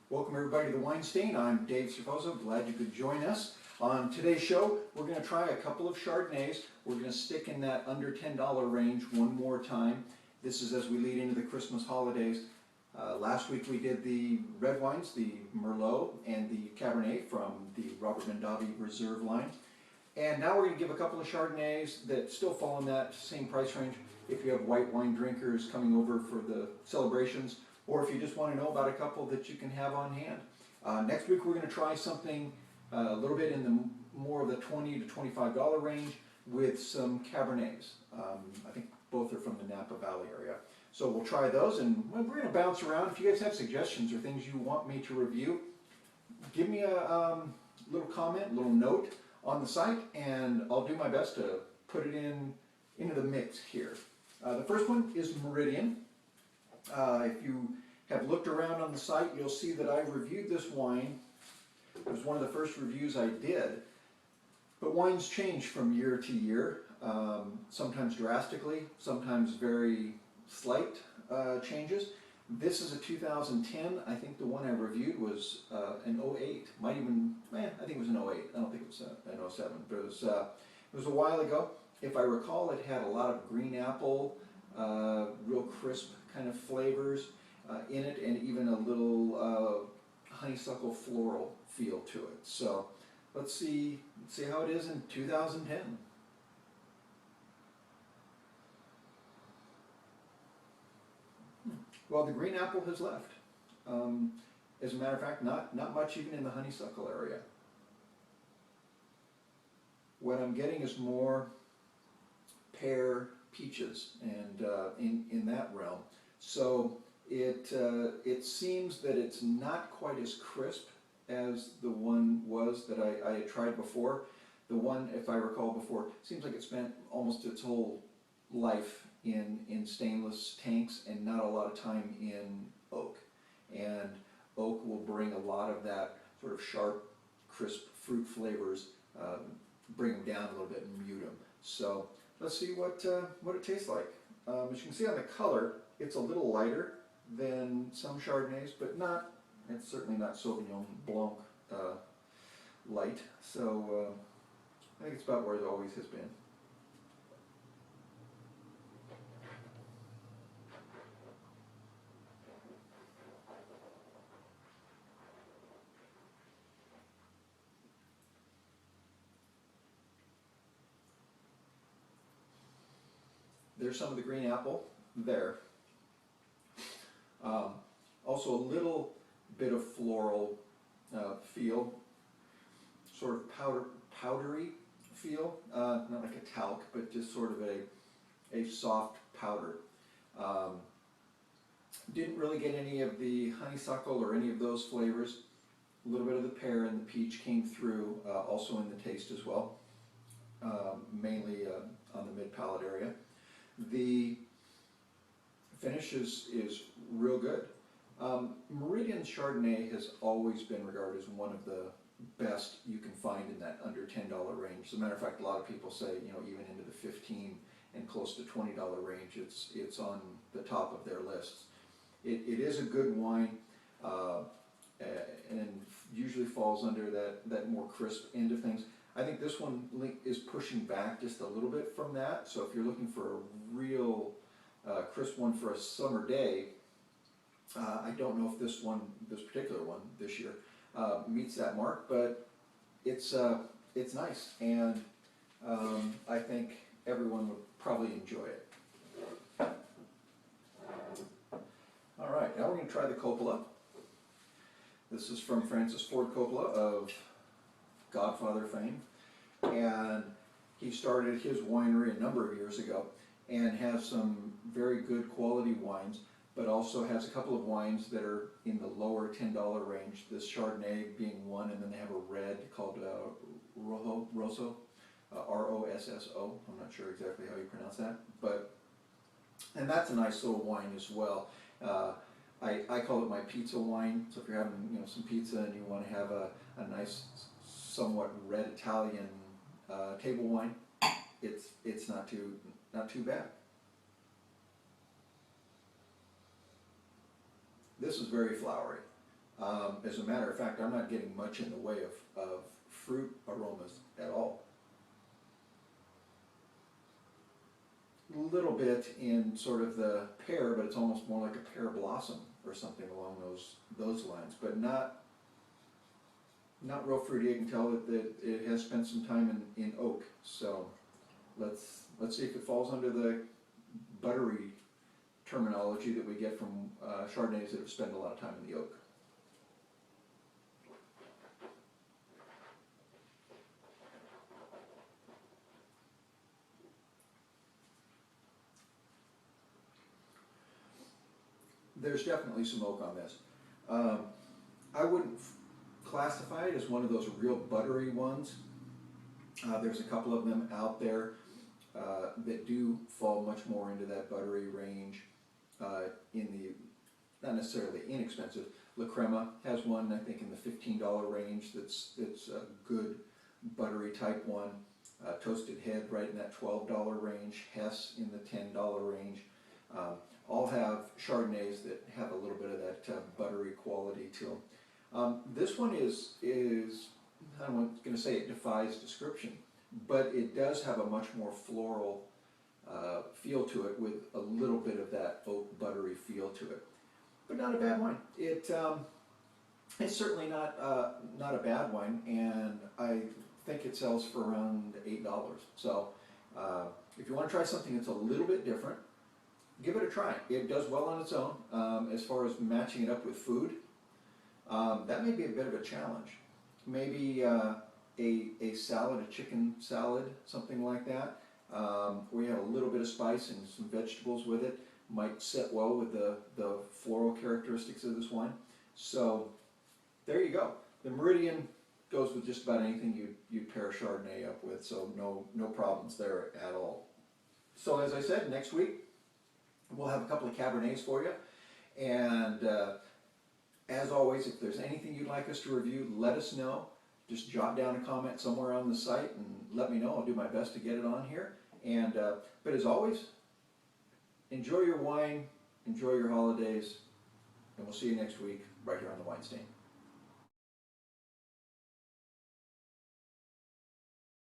Welcome everybody to the Wine Stain. I'm Dave Serposo. Glad you could join us. On today's show, we're going to try a couple of Chardonnays. We're going to stick in that under $10 range one more time. This is as we lead into the Christmas holidays. Last week we did the red wines, the Merlot and the Cabernet from the Robert Mondavi Reserve line. And now we're going to give a couple of Chardonnays that still fall in that same price range if you have white wine drinkers coming over for the celebrations, or if you just want to know about a couple that you can have on hand. Next week we're going to try something a little bit in the more of the $20 to $25 range with some Cabernets. I think both are from the Napa Valley area. So we'll try those, and we're going to bounce around. If you guys have suggestions or things you want me to review, give me a little comment, a little note on the site, and I'll do my best to put it into the mix here. The first one is Meridian. If you have looked around on the site, you'll see that I reviewed this wine. It was one of the first reviews I did. But wines change from year to year, sometimes drastically, sometimes very slight changes. This is a 2010. I think the one I reviewed was an 08. Might even, I think it was an 08. I don't think it was an 07, but it was a while ago. If I recall, it had a lot of green apple, real crisp kind of flavors in it, and even a little honeysuckle floral feel to it. So let's see how it is in 2010. Well, the green apple has left. As a matter of fact, not much even in the honeysuckle area. What I'm getting is more pear, peaches, and in that realm. So it seems that it's not quite as crisp as the one was that I had tried before. The one, if I recall before, seems like it spent almost its whole life in stainless tanks and not a lot of time in oak. And oak will bring a lot of that sort of sharp, crisp fruit flavors, bring them down a little bit and mute them. So let's see what it tastes like. As you can see on the color, it's a little lighter than some Chardonnays, but it's certainly not Sauvignon Blanc light. So I think it's about where it always has been. There's some of the green apple there. Also a little bit of floral feel, sort of powdery feel, not like a talc, but just sort of a soft powder. Didn't really get any of the honeysuckle or any of those flavors. A little bit of the pear and the peach came through, also in the taste as well, mainly on the mid-palate area. The finish is real good. Meridian Chardonnay has always been regarded as one of the best you can find in that under $10 range. As a matter of fact, a lot of people say, even into the $15 and close to $20 range, it's on the top of their lists. It is a good wine, and usually falls under that more crisp end of things. I think this one is pushing back just a little bit from that. So if you're looking for a real crisp one for a summer day, I don't know if this particular one this year meets that mark, but it's nice, and I think everyone would probably enjoy it. All right, now we're going to try the Coppola. This is from Francis Ford Coppola of Godfather fame, and he started his winery a number of years ago and has some very good quality wines, but also has a couple of wines that are in the lower $10 range, this Chardonnay being one, and then they have a red called Rosso, R-O-S-S-O. I'm not sure exactly how you pronounce that, and that's a nice little wine as well. I call it my pizza wine. So if you're having some pizza and you want to have a nice, somewhat red Italian table wine, it's not too bad. This is very flowery. As a matter of fact, I'm not getting much in the way of fruit aromas at all. A little bit in sort of the pear, but it's almost more like a pear blossom or something along those lines, but not real fruity. I can tell that it has spent some time in oak. So let's see if it falls under the buttery terminology that we get from Chardonnays that have spent a lot of time in the oak. There's definitely some oak on this. I wouldn't classify it as one of those real buttery ones. There's a couple of them out there that do fall much more into that buttery range. In the, not necessarily inexpensive, La Crema has one, I think, in the $15 range. That's a good buttery type one. Toasted Head right in that $12 range. Hess in the $10 range. All have Chardonnays that have a little bit of that buttery quality to them. This one is I'm going to say it defies description, but it does have a much more floral feel to it, with a little bit of that oak buttery feel to it. But not a bad wine. It's certainly not a bad wine, and I think it sells for around $8. So if you want to try something that's a little bit different, give it a try. It does well on its own. As far as matching it up with food, that may be a bit of a challenge. Maybe a salad, a chicken salad, something like that, where you have a little bit of spice and some vegetables with it, might set well with the floral characteristics of this wine. So there you go. The Meridian goes with just about anything you'd pair Chardonnay up with, so no problems there at all. So as I said, next week we'll have a couple of Cabernets for you, and as always, if there's anything you'd like us to review, let us know. Just jot down a comment somewhere on the site and let me know. I'll do my best to get it on here. And but as always, enjoy your wine, enjoy your holidays, and we'll see you next week right here on The Wine Stain.